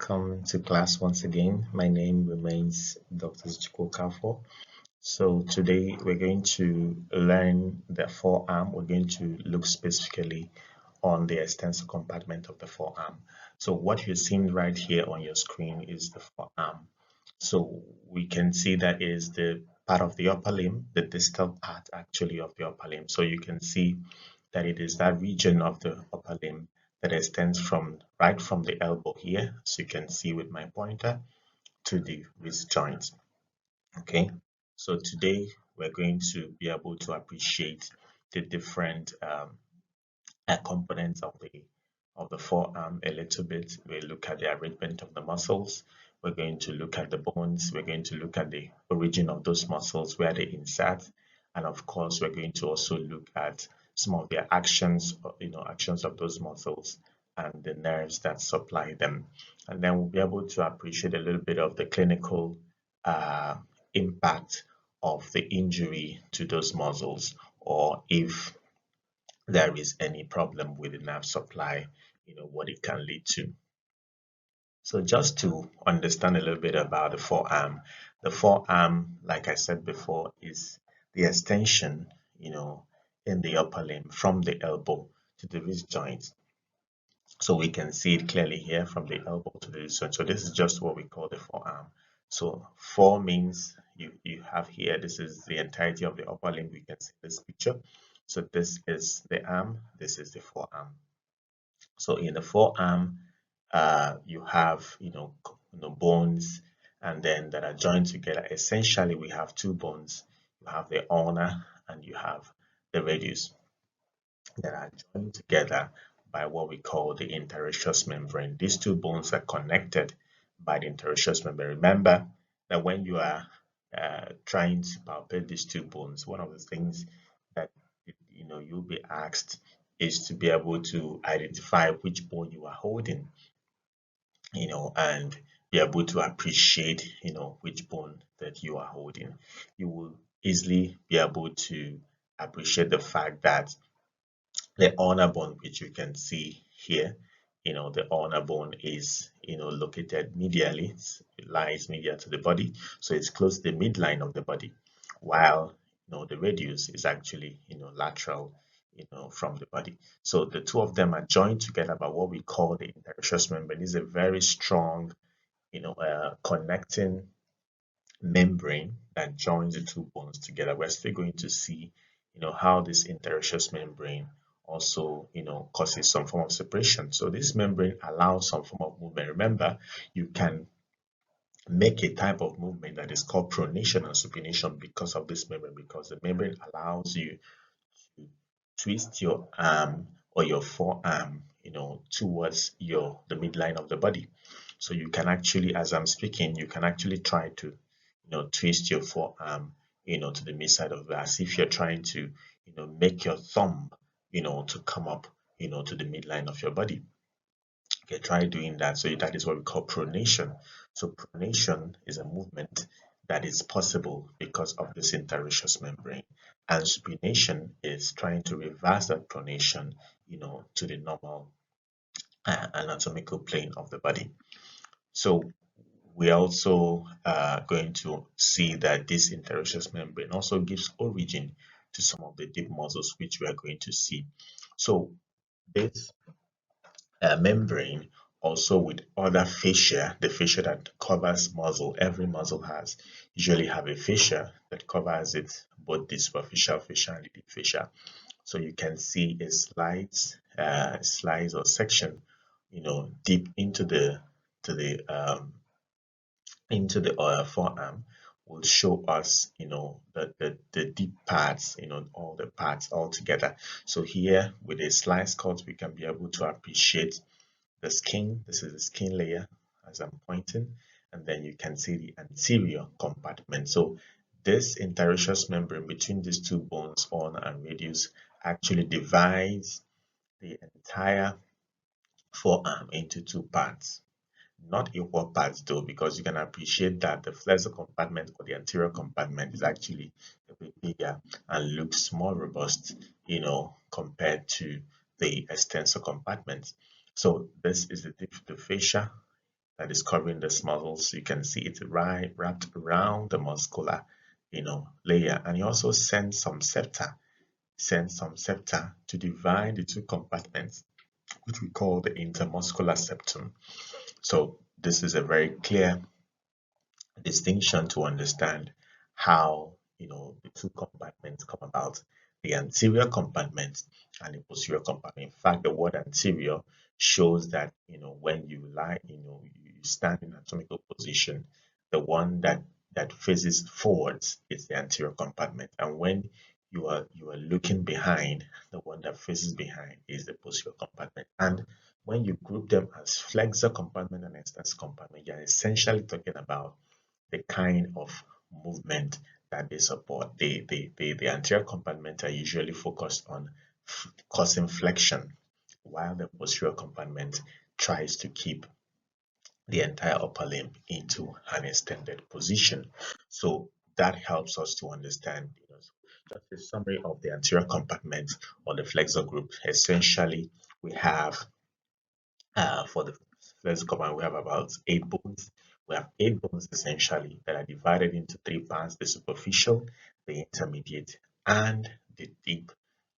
welcome to class once again. My name remains Dr. Chukwu. So today we're going to learn the forearm. We're going to look specifically on the extensor compartment of the forearm. So what you're seeing right here on your screen is the forearm. So we can see that is the part of the upper limb, the distal part actually of the upper limb. So you can see that it is that region of the upper limb that extends from right from the elbow here, as you can see with my pointer, to the wrist joint. Okay, so today we're going to be able to appreciate the different components of the forearm a little bit. We'll look at the arrangement of the muscles. We're going to look at the bones. We're going to look at the origin of those muscles, where they insert, and of course, we're going to also look at some of their actions, actions of those muscles and the nerves that supply them. And then we'll be able to appreciate a little bit of the clinical impact of the injury to those muscles, or if there is any problem with the nerve supply, what it can lead to. So just to understand a little bit about the forearm, like I said before, is the extension, in the upper limb from the elbow to the wrist joint. So we can see it clearly here from the elbow to the wrist joint. So this is just what we call the forearm. So four means you have here, this is the entirety of the upper limb. We can see this picture. So this is the arm, this is the forearm. So in the forearm, you have bones, and then that are joined together. Essentially, we have two bones. You have the ulna and you have the radius that are joined together by what we call the interosseous membrane. These two bones are connected by the interosseous membrane. Remember that when you are trying to palpate these two bones, one of the things that you'll be asked is to be able to identify which bone you are holding, and be able to appreciate, which bone that you are holding. You will easily be able to appreciate the fact that the ulnar bone, which you can see here, the ulnar bone is, located medially. It lies medial to the body, so it's close to the midline of the body, while the radius is actually lateral from the body. So the two of them are joined together by what we call the interosseous membrane. It's a very strong connecting membrane that joins the two bones together. We're still going to see how this interosseous membrane also causes some form of separation. So this membrane allows some form of movement. Remember, you can make a type of movement that is called pronation and supination because of this membrane, because the membrane allows you to twist your arm or your forearm towards the midline of the body. So you can actually, as I'm speaking, you can actually try to twist your forearm to the mid side of it, as if you're trying to make your thumb to come up to the midline of your body. Okay, try doing that. So that is what we call pronation. So pronation is a movement that is possible because of this interosseous membrane, and supination is trying to reverse that pronation to the normal anatomical plane of the body. So we are also going to see that this interosseous membrane also gives origin to some of the deep muscles, which we are going to see. So this membrane also with other fascia, the fascia that covers muscle, every muscle has usually have a fascia that covers it, both the superficial fascia and the deep fascia. So you can see a slice or section deep into the forearm will show us the deep parts, all the parts all together. So here with a slice cut, we can be able to appreciate the skin. This is the skin layer as I'm pointing, and then you can see the anterior compartment. So this interosseous membrane between these two bones, ulna and radius, actually divides the entire forearm into two parts. Not equal parts though, because you can appreciate that the flexor compartment or the anterior compartment is actually a bit bigger and looks more robust, compared to the extensor compartment. So this is the fascia that is covering this muscles. You can see it right wrapped around the muscular, layer, and you also send some septa to divide the two compartments, which we call the intermuscular septum. So this is a very clear distinction to understand how the two compartments come about, the anterior compartment and the posterior compartment. In fact, the word anterior shows that when you lie, you stand in anatomical position, the one that faces forwards is the anterior compartment, and when you are looking behind, the one that faces behind is the posterior compartment. And when you group them as flexor compartment and extensor compartment, you're essentially talking about the kind of movement that they support. The anterior compartment are usually focused on causing flexion, while the posterior compartment tries to keep the entire upper limb into an extended position. So that helps us to understand, just a summary of the anterior compartment or the flexor group. Essentially, we have for the first command, we have about 8 bones. We have 8 bones essentially that are divided into 3 parts: the superficial, the intermediate, and the deep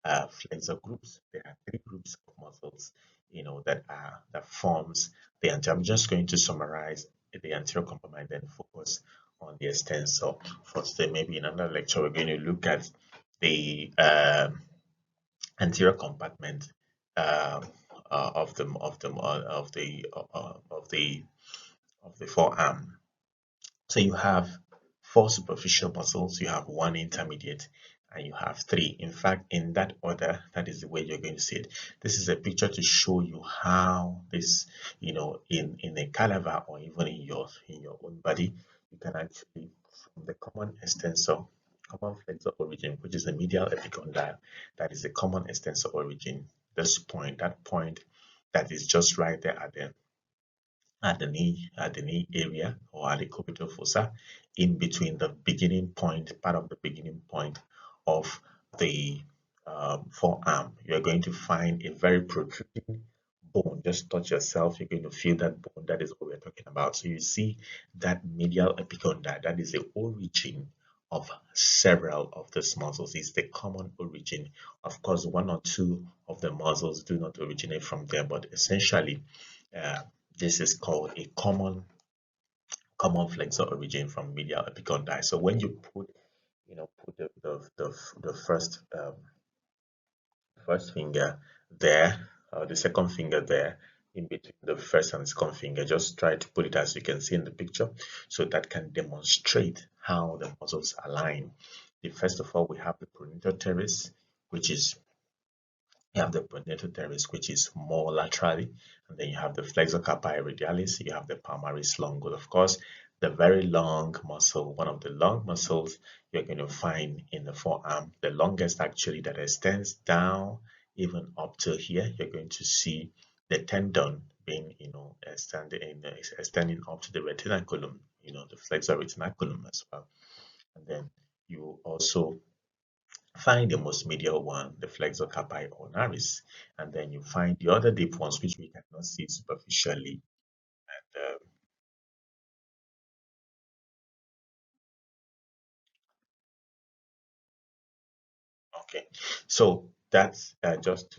flexor groups. There are 3 groups of muscles, that forms the anterior. I'm just going to summarize the anterior compartment, then focus on the extensor. First, maybe in another lecture, we're going to look at the anterior compartment uh, of the forearm. So you have 4 superficial muscles, you have 1 intermediate, and you have 3. In fact, in that order, that is the way you're going to see it. This is a picture to show you how this, in a cadaver or even in your own body, you can actually, from the common extensor, common flexor origin, which is the medial epicondyle, that is the common extensor origin. This point, that point that is just right there at the knee area, or at the cubital fossa, in between the beginning point, part of the beginning point of the forearm. You're going to find a very protruding bone. Just touch yourself, you're going to feel that bone. That is what we're talking about. So you see that medial epicondyle, that is the origin of several of these muscles. It's the common origin. Of course, 1 or 2 of the muscles do not originate from there, but essentially uh, this is called a common flexor origin from medial epicondyle. So when you put the first finger there, the second finger there, in between the first and second finger, just try to put it as you can see in the picture, so that can demonstrate how the muscles align. First of all, we have the pronator teres, which is you have the pronator teres, which is more laterally, and then you have the flexor carpi radialis, you have the palmaris longus. Of course, the very long muscle, one of the long muscles you're going to find in the forearm, the longest actually, that extends down even up to here. You're going to see the tendon being, extending up to the retinaculum, the flexor retinaculum as well. And then you also find the most medial one, the flexor carpi ulnaris, and then you find the other deep ones which we cannot see superficially. And okay, so that's just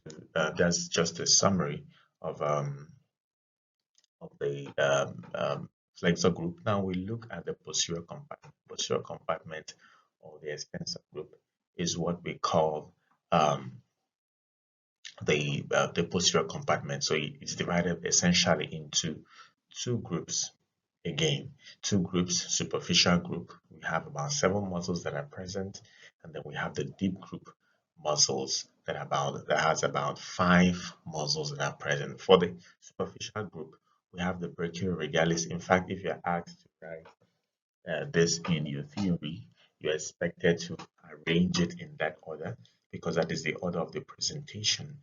a summary of the flexor group. Now we look at the posterior compartment. Posterior compartment, or the extensor group, is what we call the posterior compartment. So it's divided essentially into 2 groups. Again, 2 groups: superficial group, we have about 7 muscles that are present, and then we have the deep group muscles that has about 5 muscles that are present. For the superficial group, we have the brachioradialis. In fact, if you're asked to write this in your theory, you're expected to arrange it in that order, because that is the order of the presentation.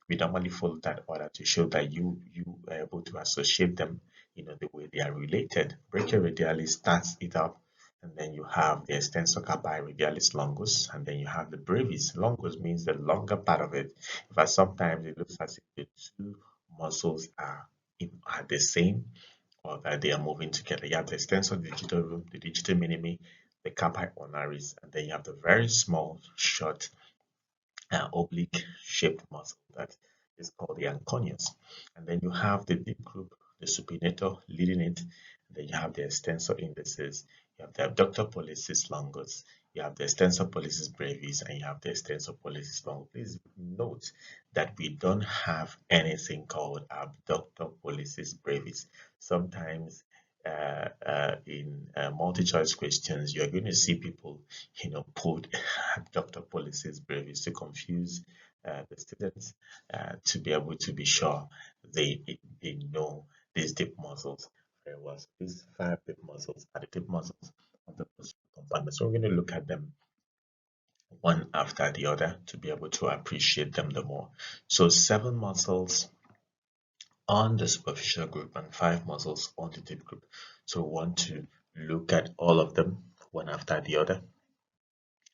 We normally follow that order to show that you are able to associate them, the way they are related. Brachioradialis starts it up, and then you have the extensor carpi radialis longus, and then you have the brevis. Longus means the longer part of it. In fact, sometimes it looks as if the 2 muscles are the same, or that they are moving together. You have the extensor digitorum, the digital minimi, the carpi ulnaris, and then you have the very small, short, oblique shaped muscle that is called the anconeus. And then you have the deep group, the supinator leading it. And then you have the extensor indices, you have the abductor pollicis longus, you have the extensor pollicis brevis, and you have the extensor pollicis longus. Please note that we don't have anything called abductor pollicis brevis. Sometimes in multi-choice questions, you're going to see people, put abductor pollicis brevis to confuse the students, to be able to be sure they know these deep muscles very well. So these 5 deep muscles are the deep muscles of the posterior compartment. So we're going to look at them one after the other to be able to appreciate them the more. So 7 muscles on the superficial group and 5 muscles on the deep group. So we want to look at all of them one after the other,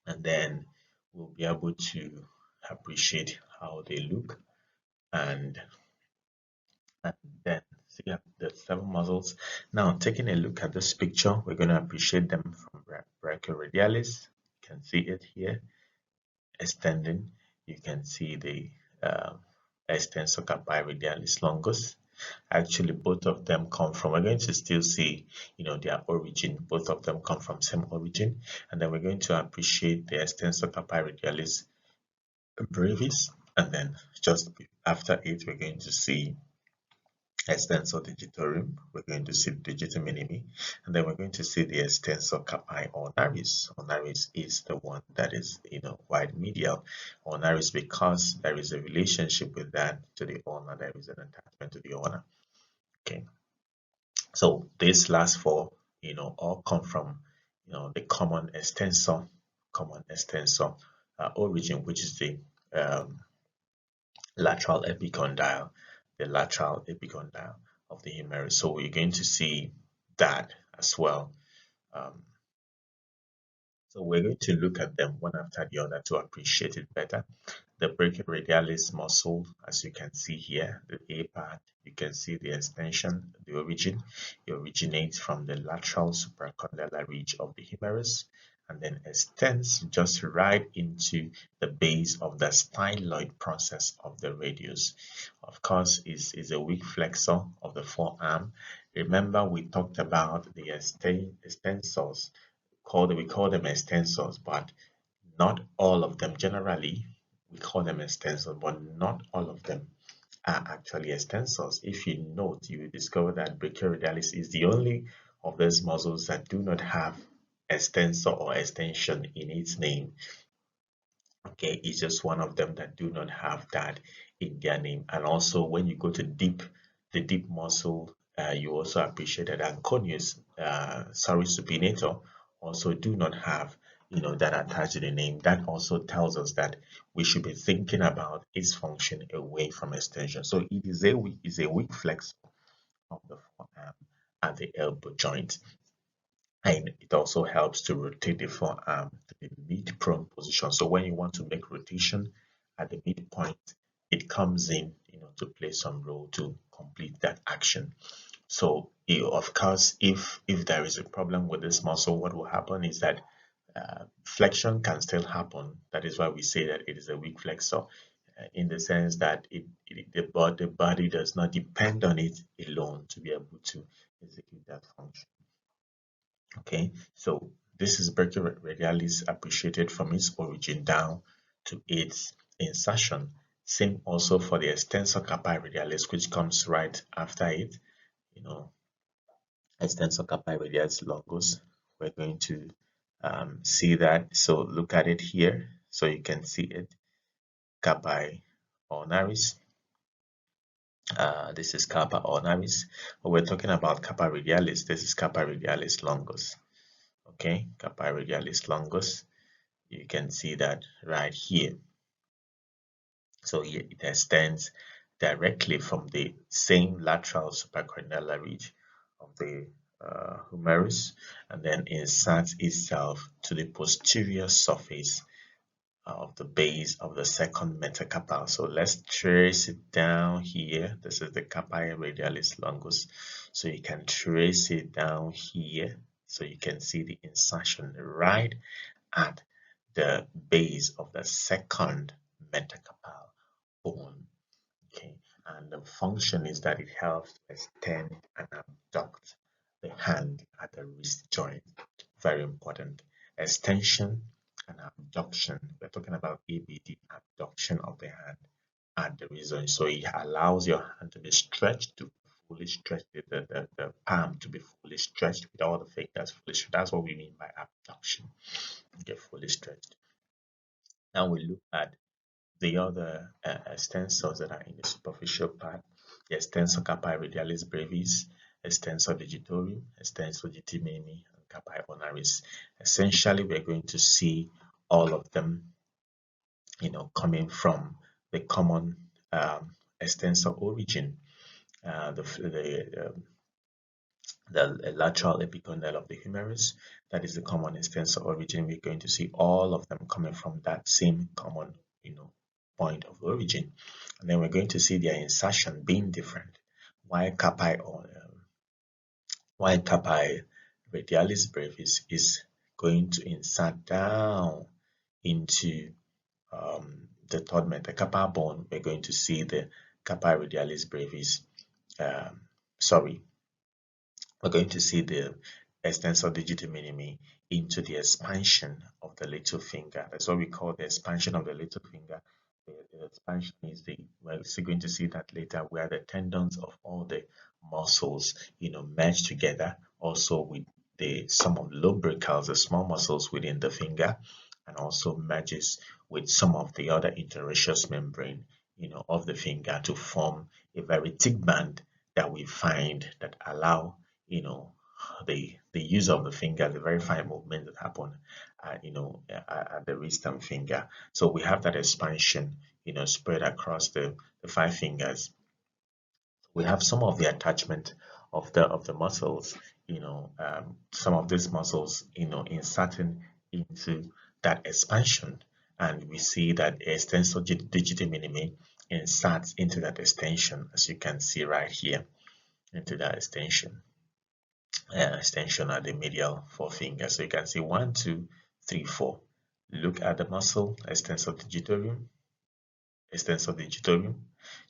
and then we'll be able to appreciate how they look, and then see the 7 muscles. Now, taking a look at this picture, we're going to appreciate them from brachioradialis. You can see it here extending. You can see the extensor carpi radialis longus. Actually, both of them come from, we're going to still see, their origin. Both of them come from same origin. And then we're going to appreciate the extensor carpi radialis brevis. And then just after it, we're going to see extensor digitorum, we're going to see the digital minimi, and then we're going to see the extensor carpi ulnaris. Ulnaris is the one that is, wide medial. Ulnaris, because there is a relationship with that to the ulna, there is an attachment to the ulna. Okay, so these last 4, all come from, the common extensor origin, which is the lateral epicondyle, of the humerus. So we're going to see that as well. So we're going to look at them one after the other to appreciate it better. The brachioradialis muscle, as you can see here, the A part, you can see the extension, the origin. It originates from the lateral supracondylar ridge of the humerus and then extends just right into the base of the styloid process of the radius. Of course, is a weak flexor of the forearm. Remember, we talked about the extensors. We call them extensors, but not all of them. Generally, we call them extensors, but not all of them are actually extensors. If you note, you will discover that brachioradialis is the only of those muscles that do not have extensor or extension in its name. Okay, it's just one of them that do not have that in their name. And also, when you go to the deep muscle, you also appreciate that anconeus, supinator, also do not have, that attached to the name. That also tells us that we should be thinking about its function away from extension. So it is a weak flex of the forearm at the elbow joint, and it also helps to rotate the forearm to the mid-prone position. So when you want to make rotation at the midpoint, it comes in, to play some role to complete that action. So of course, if there is a problem with this muscle, what will happen is that flexion can still happen. That is why we say that it is a weak flexor, in the sense that the body does not depend on it alone to be able to execute that function. Okay, so this is brachioradialis appreciated from its origin down to its insertion. Same also for the extensor carpi radialis, which comes right after it. Extensor carpi radialis longus. We're going to see that. So look at it here. So you can see it. Carpi ulnaris. This is carpi ulnaris. But we're talking about carpi radialis. This is carpi radialis longus. Okay, carpi radialis longus. You can see that right here. So here it extends directly from the same lateral supracondylar ridge of the humerus, and then inserts itself to the posterior surface of the base of the second metacarpal. So let's trace it down here. This is the carpi radialis longus. So you can trace it down here. So you can see the insertion right at the base of the second metacarpal bone. Okay, and the function is that it helps to extend and abduct the hand at the wrist joint. Very important. Extension and abduction. We're talking about ABD, abduction of the hand at the wrist joint. So it allows your hand to be stretched, to fully stretch the palm to be fully stretched with all the fingers fully stretched. That's what we mean by abduction. Get fully stretched. Now we look at the other extensors that are in the superficial part, the extensor carpi radialis brevis, extensor digitorum, extensor digiti minimi, and carpi ulnaris. Essentially, we're going to see all of them, coming from the common extensor origin, the lateral epicondyle of the humerus. That is the common extensor origin. We're going to see all of them coming from that same common, point of origin. And then we're going to see their insertion being different. Why carpi radialis brevis is going to insert down into the third metacarpal bone. We're going to see the carpi radialis brevis. We're going to see the extensor digiti minimi into the expansion of the little finger. That's what we call the expansion of the little finger. The expansion is we're still going to see that later, where the tendons of all the muscles, merge together, also with some of the lumbricals, the small muscles within the finger, and also merges with some of the other interosseous membrane, of the finger to form a very thick band that we find that allow the use of the finger, the very fine movement that happen at the wrist and finger. So we have that expansion spread across the five fingers. We have some of the attachment of the muscles, some of these muscles inserting into that expansion, and we see that extensor digiti minimi inserts into that extension, as you can see right here, into that extension at the medial forefinger. So you can see 1, 2, 3, 4. Look at the muscle, extensor digitorum.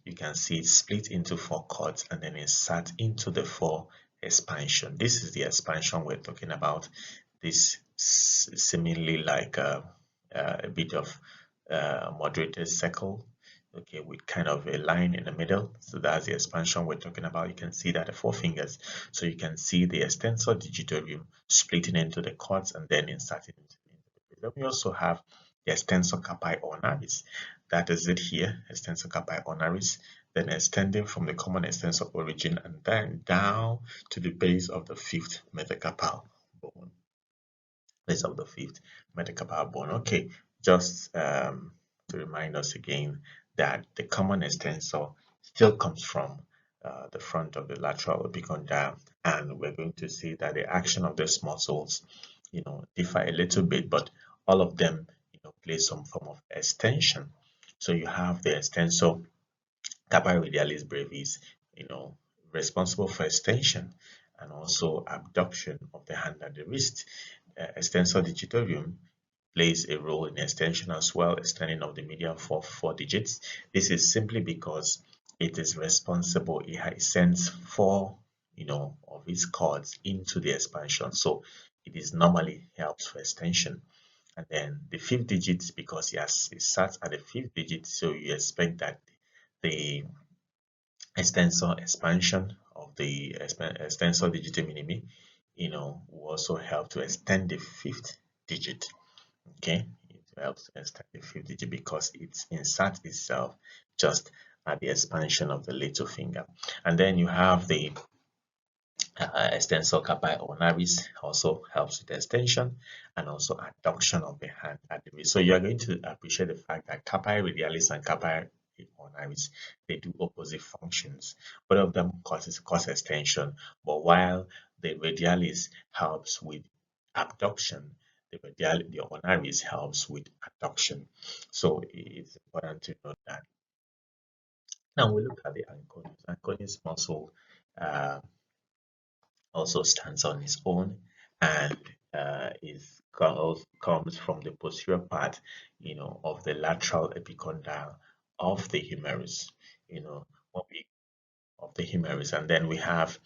You can see it split into 4 cords and then insert into the 4 expansion. This is the expansion we're talking about. This seemingly like a bit of moderated circle, okay, with kind of a line in the middle. So that's the expansion we're talking about. You can see that the 4 fingers. So you can see the extensor digitorum splitting into the cords and then inserting into the. Then we also have the extensor carpi ulnaris. That is it here, extensor carpi ulnaris, then extending from the common extensor origin and then down to the base of the 5th metacarpal bone. Base of the 5th metacarpal bone. Okay, just to remind us again that the common extensor still comes from the front of the lateral epicondyle, and we're going to see that the action of these muscles, differ a little bit, but all of them, play some form of extension. So you have the extensor carpi radialis brevis, responsible for extension and also abduction of the hand and the wrist. Extensor digitorum plays a role in extension as well, extending of the medial 4 digits. This is simply because it is responsible, it sends 4 of its cords into the expansion, so it is normally helps for extension. And then the 5th digit, because it starts at the 5th digit, so you expect that the extensor expansion of the extensor digiti minimi will also help to extend the 5th digit. Okay, it helps to extend the 5th digit because it inserts itself just at the expansion of the little finger. And then you have the extensor carpi ulnaris, also helps with extension and also adduction of the hand at the wrist. So you are going to appreciate the fact that carpi radialis and carpi ulnaris, they do opposite functions. Both of them cause extension, but while the radialis helps with abduction, the ulnaris helps with adduction. So it's important to note that. Now we look at the anconis. Anconis muscle uh, also stands on its own and comes from the posterior part, of the lateral epicondyle of the humerus, you know, what we of the humerus, and then we have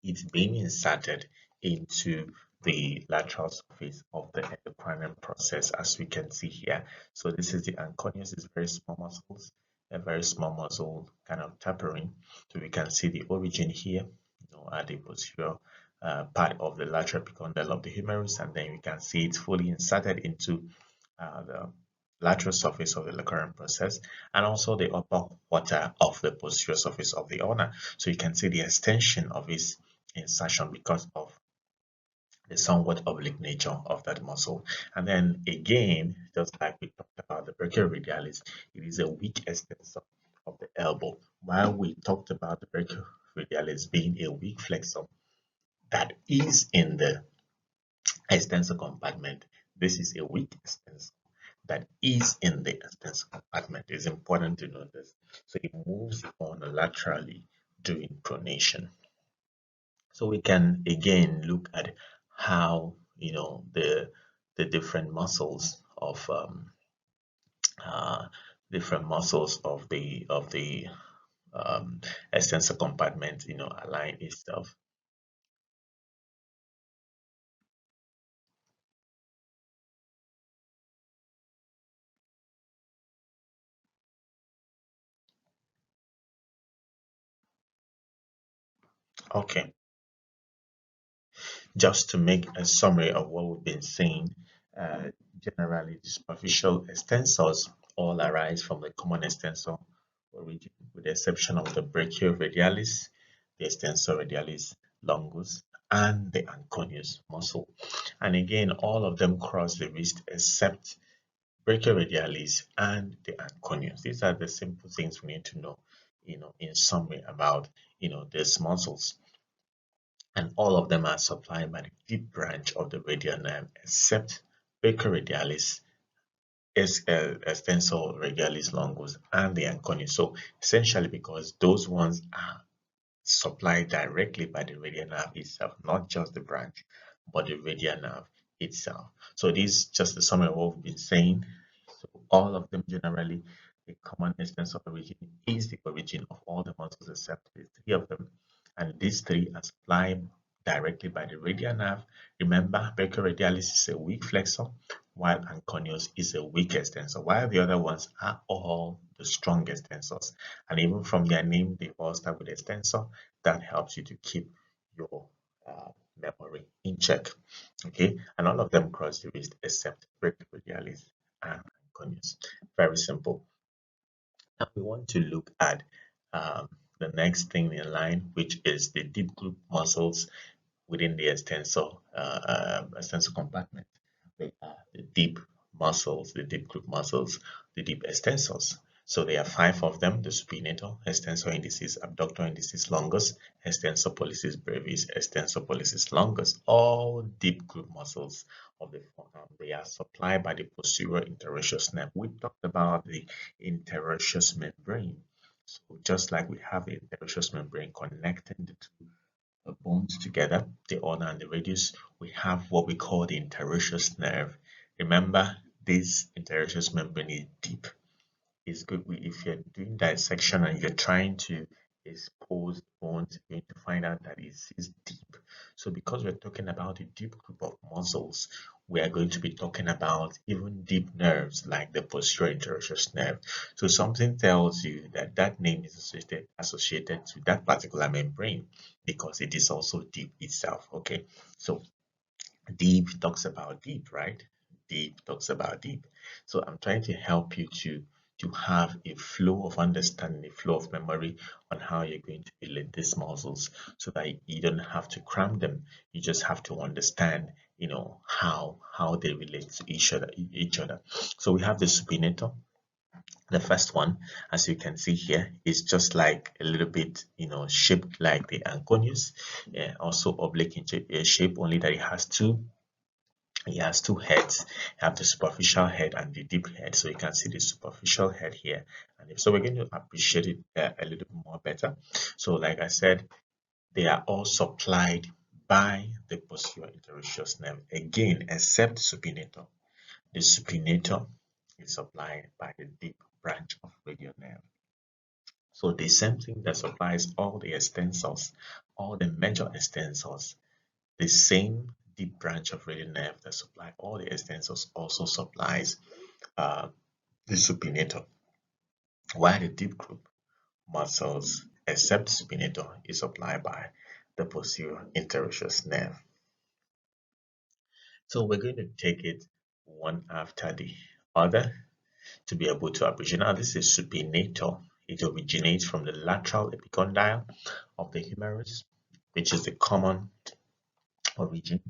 it's being inserted into the lateral surface of the endocrine process, as we can see here. So this is the anconeus, is very small muscles, a very small muscle kind of tapering. So we can see the origin here, at the posterior part of the lateral epicondyle of the humerus, and then we can see it fully inserted into the lateral surface of the recurrent process, and also the upper quarter of the posterior surface of the ulna. So you can see the extension of its insertion because of the somewhat oblique nature of that muscle. And then again, just like we talked about the brachioradialis, it is a weak extensor of the elbow. While we talked about the brachioradialis being a weak flexor that is in the extensor compartment, this is a weak extensor that is in the extensor compartment. It's important to note this. So it moves on laterally during pronation. So we can again look at how the uh, different muscles of the extensor compartment align itself. Okay, just to make a summary of what we've been saying, uh, generally the superficial extensors all arise from the common extensor origin, with the exception of the brachioradialis, the extensor radialis longus, and the anconeus muscle. And again, all of them cross the wrist except brachioradialis and the anconeus. These are the simple things we need to know, in summary about, these muscles. And all of them are supplied by the deep branch of the radial nerve except brachioradialis, extensor radialis longus, and the anconeus. So essentially, because those ones are supplied directly by the radial nerve itself, not just the branch, but the radial nerve itself. So this is just a summary of what we've been saying. So all of them generally, the common extensor origin is the origin of all the muscles except the three of them. And these three are supplied directly by the radial nerve. Remember, brachioradialis is a weak flexor, while anconeus is a weak extensor, while the other ones are all the strong extensors. And even from their name, they all start with extensor. That helps you to keep your uh, memory in check. Okay, and all of them cross the wrist except brachioradialis and anconeus. Very simple. Now we want to look at um, the next thing in line, which is the deep group muscles within the extensor compartment. They are the deep muscles, the deep group muscles, the deep extensors. So there are five of them: the supinator, extensor indicis, abductor indicis longus, extensor pollicis brevis, extensor pollicis longus, all deep group muscles of the forearm. They are supplied by the posterior interosseous nerve. We talked about the interosseous membrane. So just like we have the interosseous membrane connecting the two bones together, the ulna and the radius, we have what we call the interosseous nerve. Remember, this interosseous membrane is deep. It's good if you're doing dissection and you're trying to expose bones, you're going to find out that it is deep. So because we're talking about a deep group of muscles, we are going to be talking about even deep nerves like the posterior interosseous nerve. So something tells you that that name is associated to that particular membrane because it is also deep itself. Okay, so deep talks about deep, right? Deep talks about deep. So I'm trying to help you to have a flow of understanding, a flow of memory on how you're going to relate these muscles so that you don't have to cram them. You just have to understand, how they relate to each other. So we have the supinator. The first one, as you can see here, is just like a little bit, shaped like the anconeus, also oblique in shape, only that it has two It has two heads. You have the superficial head and the deep head. So you can see the superficial head here. And so we're going to appreciate it a little bit more better. So like I said, they are all supplied by the posterior interosseous nerve. Again, except supinator. The supinator is supplied by the deep branch of radial nerve. So the same thing that supplies all the extensors, all the major extensors, the same deep branch of radial nerve that supply all the extensors also supplies the supinator. While the deep group muscles, except supinator, is supplied by the posterior interosseous nerve. So we're going to take it one after the other to be able to appreciate. Now this is supinator. It originates from the lateral epicondyle of the humerus, which is the common origin,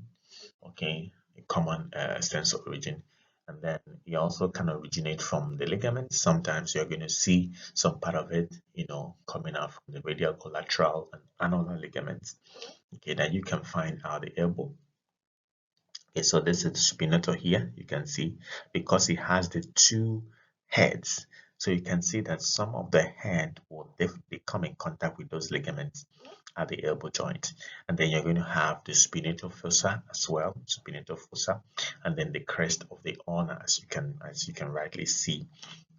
okay, a common extensor origin. And then it also can originate from the ligaments. Sometimes you're going to see some part of it, coming out from the radial collateral and annular ligaments, okay, that you can find out the elbow. Okay, so this is the supinator here. You can see because it has the two heads. So you can see that some of the head will definitely come in contact with those ligaments at the elbow joint. And then you're going to have the supinator fossa as well, supinator fossa, and then the crest of the ulna, as you can rightly see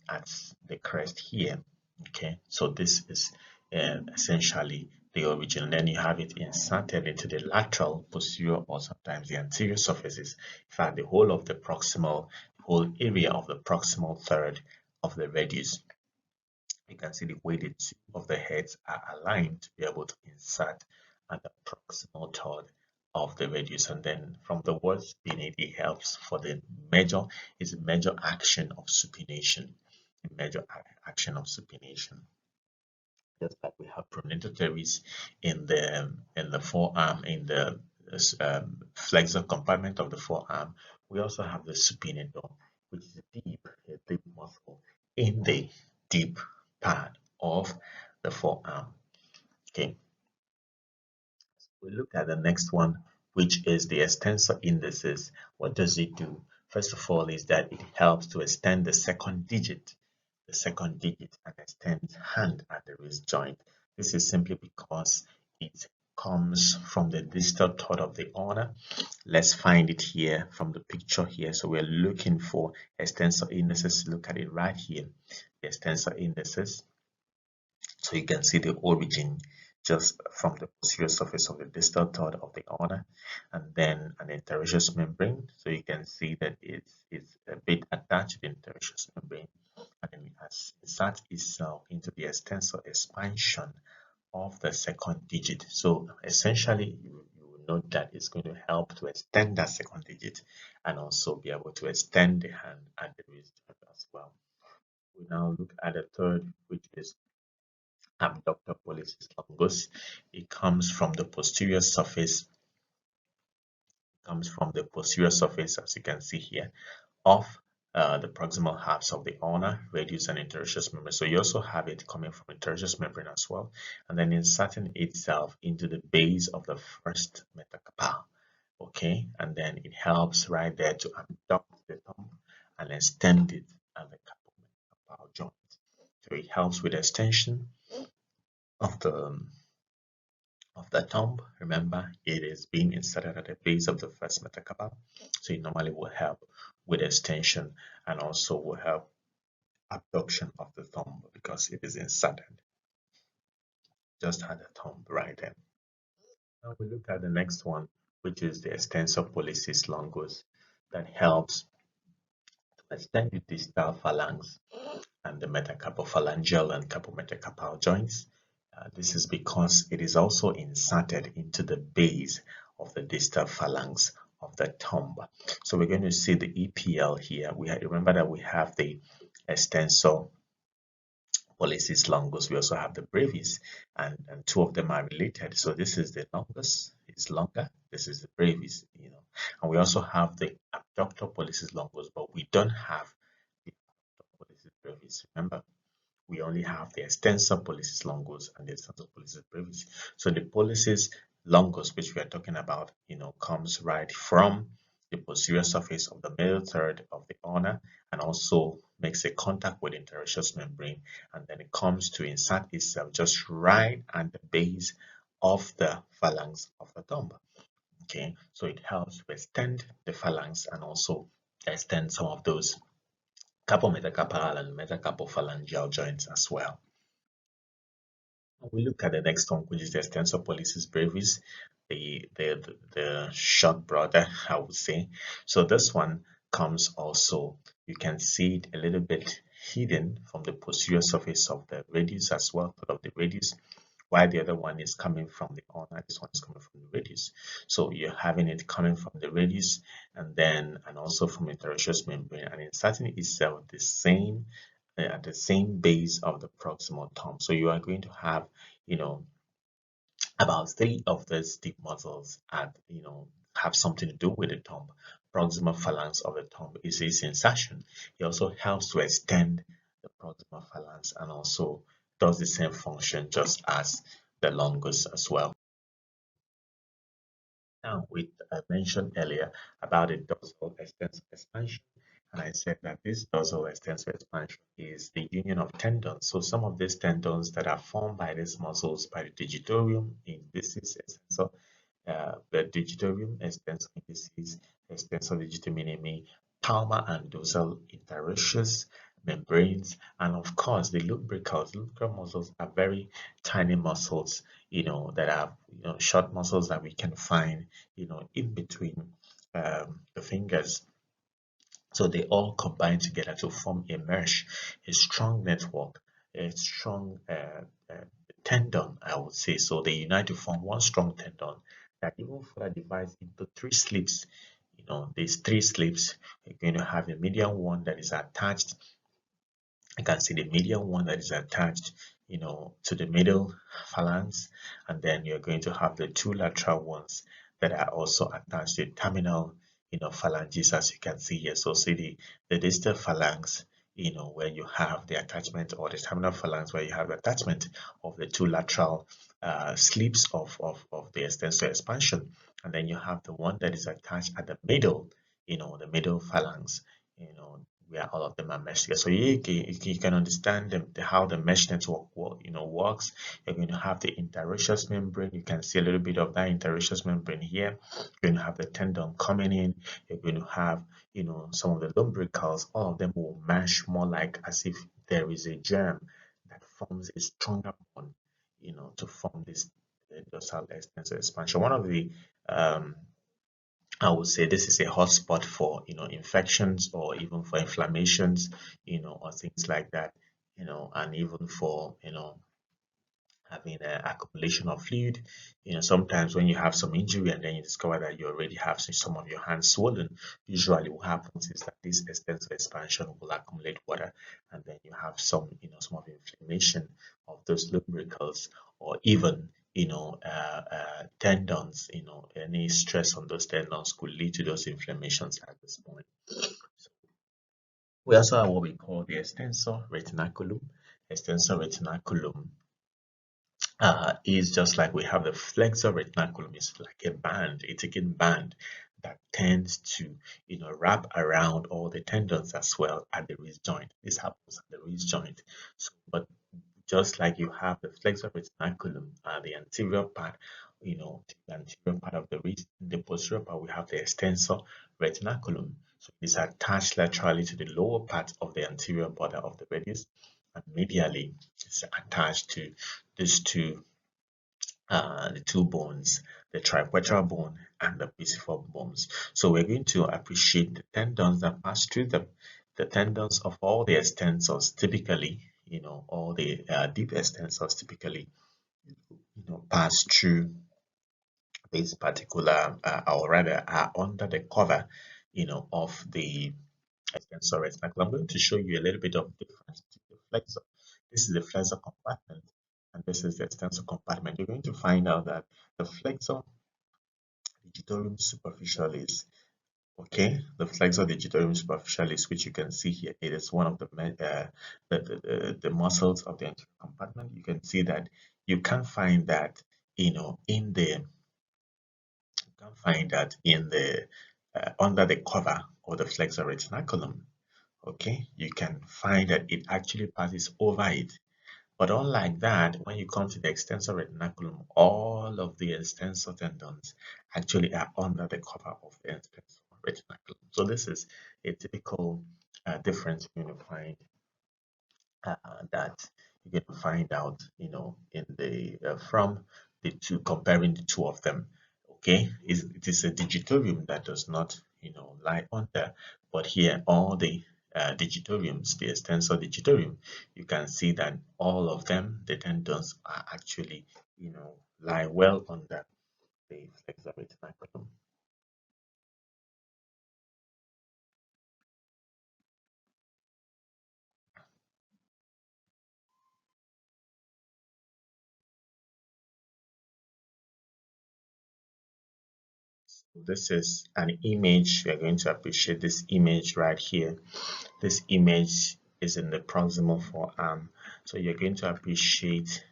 at the crest here. Okay, so this is essentially the origin. And then you have it inserted into the lateral, posterior, or sometimes the anterior surfaces. In fact, the whole whole area of the proximal third of the radius. You can see the way the two of the heads are aligned to be able to insert at the proximal third of the radius. And then from the words beneath, it helps for the major action of supination. A major action of supination. Just like we have pronator teres in the forearm, in the flexor compartment of the forearm, we also have the supinator, which is a deep muscle in the deep part of the forearm. Okay, we look at the next one, which is the extensor indicis. What does it do? First of all, is that it helps to extend the second digit and extends hand at the wrist joint. This is simply because it comes from the distal third of the ulna. Let's find it here from the picture here. So we're looking for extensor indicis. Look at it right here, the extensor indicis. So you can see the origin just from the posterior surface of the distal third of the ulna, and then an interosseous membrane. So you can see that it's a bit attached to the interosseous membrane, and then it has inserted itself into the extensor expansion of the second digit. So essentially, you will note that it's going to help to extend that second digit and also be able to extend the hand at the wrist as well. We now look at the third, which is abductor pollicis longus. It comes from the posterior surface, as you can see here, of the proximal halves of the ulna, radius, and interosseous membrane. So you also have it coming from interosseous membrane as well, and then inserting itself into the base of the first metacarpal. Okay, and then it helps right there to abduct the thumb and extend it at the carpal joint. So it helps with extension of the thumb. Remember, it is being inserted at the base of the first metacarpal, so it normally will help with extension and also will help abduction of the thumb because it is inserted just at the thumb right there. Now we look at the next one, which is the extensor pollicis longus, that helps to extend the distal phalanx and the metacarpophalangeal and carpometacarpal joints. This is because it is also inserted into the base of the distal phalanx of the thumb. So we're going to see the EPL here. Remember that we have the extensor pollicis longus. We also have the brevis, and two of them are related. So this is the longus, it's longer. This is the brevis, and we also have the abductor pollicis longus, but we don't have the abductor pollicis brevis. Remember, we only have the extensor pollicis longus and the extensor pollicis brevis. So the pollicis longus, which we are talking about, comes right from the posterior surface of the middle third of the ulna and also makes a contact with the interosseous membrane, and then it comes to insert itself just right at the base of the phalanx of the thumb. Okay, so it helps to extend the phalanx and also extend some of those carpometacarpal and metacarpophalangeal joints as well. We look at the next one, which is the extensor pollicis brevis, the short brother, I would say. So this one comes also, you can see it a little bit hidden from the posterior surface of the radius as well, of the radius, while the other one is coming from the ulna. This one is coming from the radius. So you're having it coming from the radius and also from the interosseous membrane and inserting itself at the same base of the proximal thumb. So you are going to have, you know, about three of these deep muscles and have something to do with the thumb. Proximal phalanx of the thumb is its insertion. It also helps to extend the proximal phalanx and also does the same function just as the longus as well. Now, I mentioned earlier about the dorsal extensor expansion, and I said that this dorsal extensor expansion is the union of tendons. So some of these tendons that are formed by these muscles, by the digitorium in this is extensor, the digitorium, extensor indicis, extensor digiti minimi, palmar and dorsal interosseous membranes, and of course the lumbricals. Lumbrical muscles are very tiny muscles, that are short muscles that we can find, in between the fingers. So they all combine together to form a mesh, a strong network, a strong tendon, I would say. So they unite to form one strong tendon that even further divides into three slips. These three slips, you're going to have a median one that is attached. You can see the median one that is attached, to the middle phalanx, and then you're going to have the two lateral ones that are also attached to the terminal, phalanges, as you can see here. So see the distal phalanx, where you have the attachment, or the terminal phalanx where you have the attachment of the two lateral slips of the extensor expansion, and then you have the one that is attached at the middle, the middle phalanx, where all of them are meshed together. So you can understand how the mesh network works. You're going to have the interosseous membrane. You can see a little bit of that interosseous membrane here. You're going to have the tendon coming in. You're going to have some of the lumbricals. All of them will mesh more like as if there is a germ that forms a stronger bond, to form this dorsal extensor expansion. One of the I would say this is a hotspot for infections or even for inflammations, or things like that, and even for having an accumulation of fluid. Sometimes when you have some injury and then you discover that you already have some of your hands swollen, usually what happens is that this extensor expansion will accumulate water, and then you have some of the inflammation of those lumbricals, or even tendons. Any stress on those tendons could lead to those inflammations at this point. We also have what we call the extensor retinaculum. Extensor retinaculum is just like we have the flexor retinaculum. It's like a band, a ticking band that tends to wrap around all the tendons as well at the wrist joint. This happens at the wrist joint. So, but just like you have the flexor retinaculum, the anterior part, the anterior part of the wrist, the posterior part, we have the extensor retinaculum. So it's attached laterally to the lower part of the anterior border of the radius, and medially it's attached to these the two bones, the triquetral bone and the pisiform bones. So we're going to appreciate the tendons that pass through the tendons of all the extensors typically, all the deep extensors typically, pass through this particular, or rather are under the cover, of the extensor retinaculum. I'm going to show you a little bit of difference between the flexor. This is the flexor compartment, and this is the extensor compartment. You're going to find out that the flexor digitorium superficialis, okay, the flexor digitorium superficialis, which you can see here, it is one of the muscles of the anterior compartment. You can see that you can find that in the under the cover of the flexor retinaculum, okay, you can find that it actually passes over it. But unlike that, when you come to the extensor retinaculum, all of the extensor tendons actually are under the cover of the extensor retinaculum. So this is a typical difference you're going to find that you're going to find out, in the from the two, comparing the two of them. Okay, it is a digitorium that does not, lie under, but here all the digitoriums, the extensor digitorium, you can see that all of them, the tendons are actually, lie well under the flexor retinaculum. This is an image. You're going to appreciate this image right here. This image is in the proximal forearm. So you're going to appreciate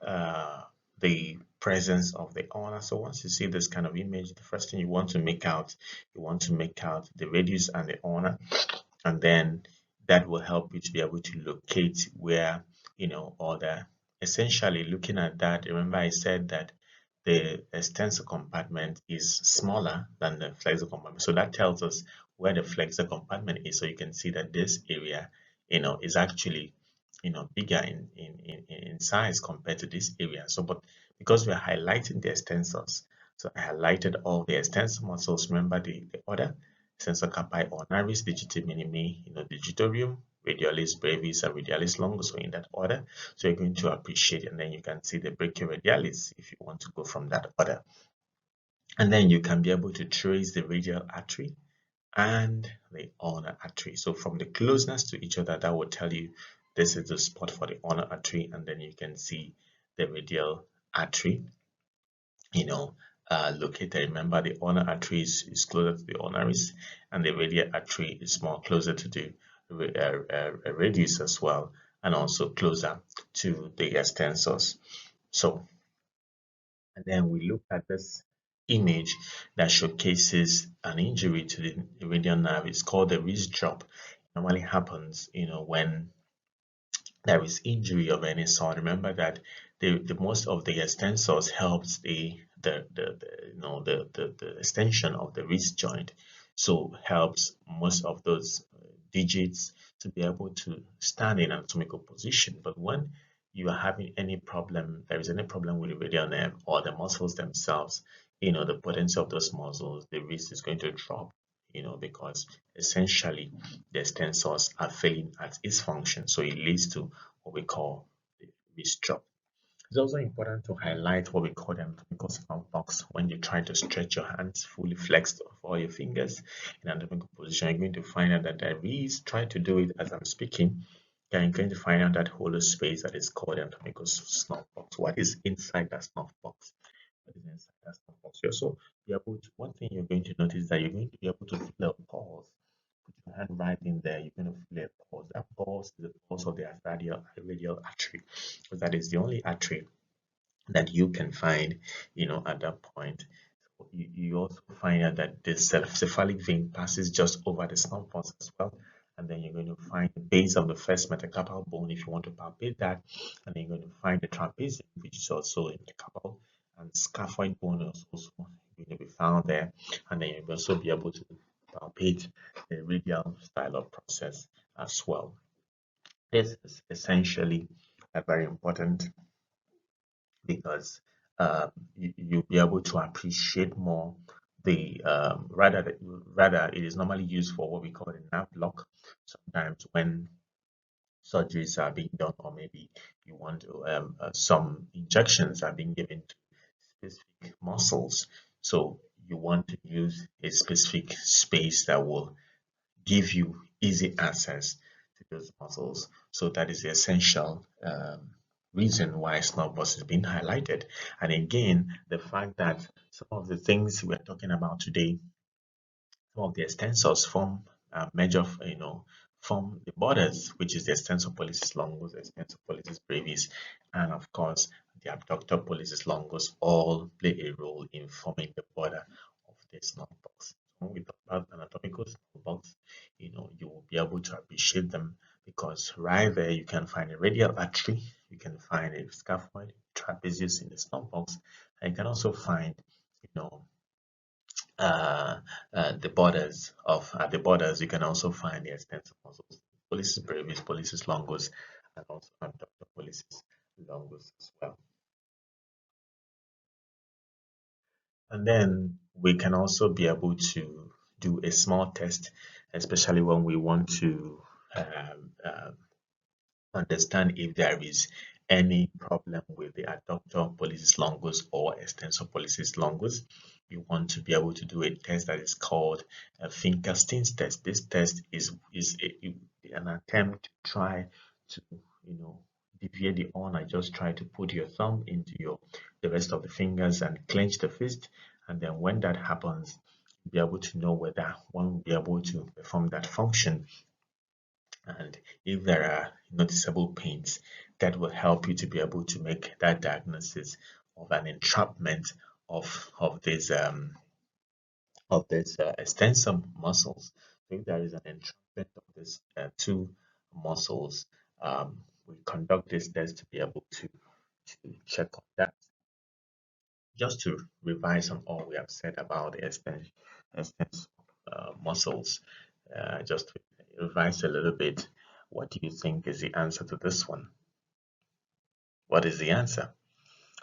uh, the presence of the ulna. So once you see this kind of image, the first thing you want to make out, the radius and the ulna, and then that will help you to be able to locate where, all the, essentially looking at that, remember I said that the extensor compartment is smaller than the flexor compartment. So that tells us where the flexor compartment is. So you can see that this area, is actually, bigger in size compared to this area. So, but because we are highlighting the extensors, so I highlighted all the extensor muscles. Remember the order: extensor carpi ulnaris, digiti minimi, digitorium, radialis brevis, and radialis longus. So in that order. So you're going to appreciate, and then you can see the brachioradialis if you want to go from that order. And then you can be able to trace the radial artery and the ulnar artery. So from the closeness to each other, that will tell you this is the spot for the ulnar artery, and then you can see the radial artery, located. Remember, the ulnar artery is closer to the ulnaris, and the radial artery is more closer to the radius as well, and also closer to the extensors. So, and then we look at this image that showcases an injury to the radial nerve. It's called the wrist drop. It normally happens, when there is injury of any sort. Remember that the most of the extensors helps the extension of the wrist joint, so helps most of those digits to be able to stand in anatomical position. But when you are having any problem, there is any problem with the radial nerve or the muscles themselves, the potency of those muscles, the wrist is going to drop, because essentially the extensors are failing at its function. So it leads to what we call the wrist drop. It's also important to highlight what we call the anatomical snap box. When you try to stretch your hands fully flexed of all your fingers in anatomical position, you're going to find out that there is, try to do it as I'm speaking, you're going to find out that hollow space that is called the anatomical snuff box. What is inside that snuff box? What is inside that snuff box? You also be able to, one thing you're going to notice that you're going to be able to feel a pulse. Put your hand right in there, you're going to feel a pulse. That pulse is the pulse of the radial artery, because that is the only artery that you can find, at that point. You also find out that the cephalic vein passes just over the small pulse as well. And then you're going to find the base of the first metacarpal bone if you want to palpate that. And then you're going to find the trapezium, which is also in the carpal, and scaphoid bone is also going to be found there. And then you'll also be able to palpate the radial styloid process as well. This is essentially a very important, because you'll be able to appreciate more the rather it is normally used for what we call a nerve block. Sometimes when surgeries are being done, or maybe you want to some injections are being given to specific muscles, so you want to use a specific space that will give you easy access to those muscles. So that is the essential reason why snowboards is being highlighted. And again, the fact that some of the things we're talking about today, some of the extensors form major, form the borders, which is the extensor pollicis longus, the extensor pollicis brevis, and of course the abductor pollicis longus all play a role in forming the border of the snowbox. When we talk differentiate them, because right there you can find a radial artery, you can find a scaphoid, trapezius in the small box, and you can also find, you know, the borders of at the borders you can also find the extensor muscles, pollicis brevis, pollicis longus, and also abductor pollicis longus as well. And then we can also be able to do a small test, especially when we want to understand if there is any problem with the adductor pollicis longus or extensor pollicis longus. You want to be able to do a test that is called a Finkelstein's test. This test is an attempt to try to, deviate the ulna. Just try to put your thumb into the rest of the fingers and clench the fist, and then when that happens, be able to know whether one will be able to perform that function. And if there are noticeable pains, that will help you to be able to make that diagnosis of an entrapment of this extensor muscles. So if there is an entrapment of these two muscles, we conduct this test to be able to check on that. Just to revise on all we have said about the extensor muscles, just to revise a little bit, what do you think is the answer to this one? What is the answer?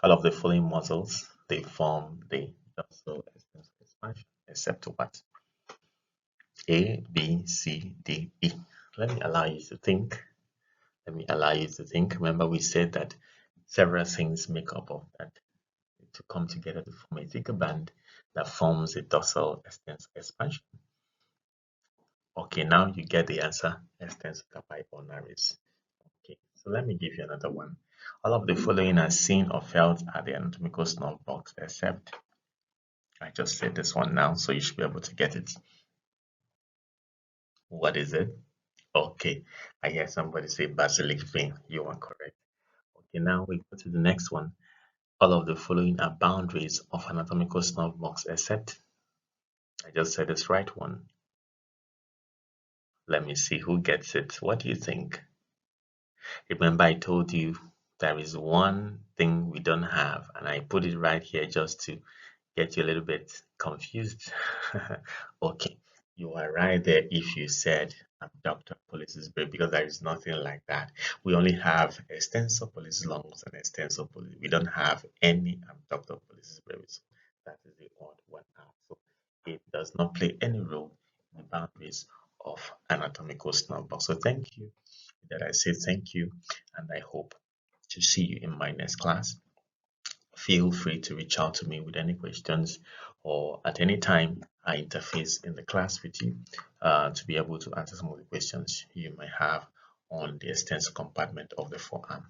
All of the following muscles, they form the dorsal extensor expansion, except what? A, B, C, D, E. Let me allow you to think. Let me allow you to think. Remember, we said that several things make up of that to come together to form a thicker band that forms a dorsal extensor expansion. Okay, now you get the answer, extensor carpi ulnaris. Okay, so let me give you another one. All of the following are seen or felt at the anatomical snub box, except I just said this one now, so you should be able to get it. What is it? Okay, I hear somebody say basilic vein. You are correct. Okay, now we go to the next one. All of the following are boundaries of anatomical snub box, except I just said this right one. Let me see who gets it. What do you think? Remember, I told you there is one thing we don't have, and I put it right here just to get you a little bit confused. Okay, you are right there if you said abductor pollicis brevis, because there is nothing like that. We only have extensor pollicis longus and extensor pollicis. We don't have any abductor pollicis brevis. That is the odd one out. So it does not play any role in the boundaries of anatomical snub box. So thank you. That I say thank you, and I hope to see you in my next class. Feel free to reach out to me with any questions, or at any time I interface in the class with you to be able to answer some of the questions you might have on the extensor compartment of the forearm.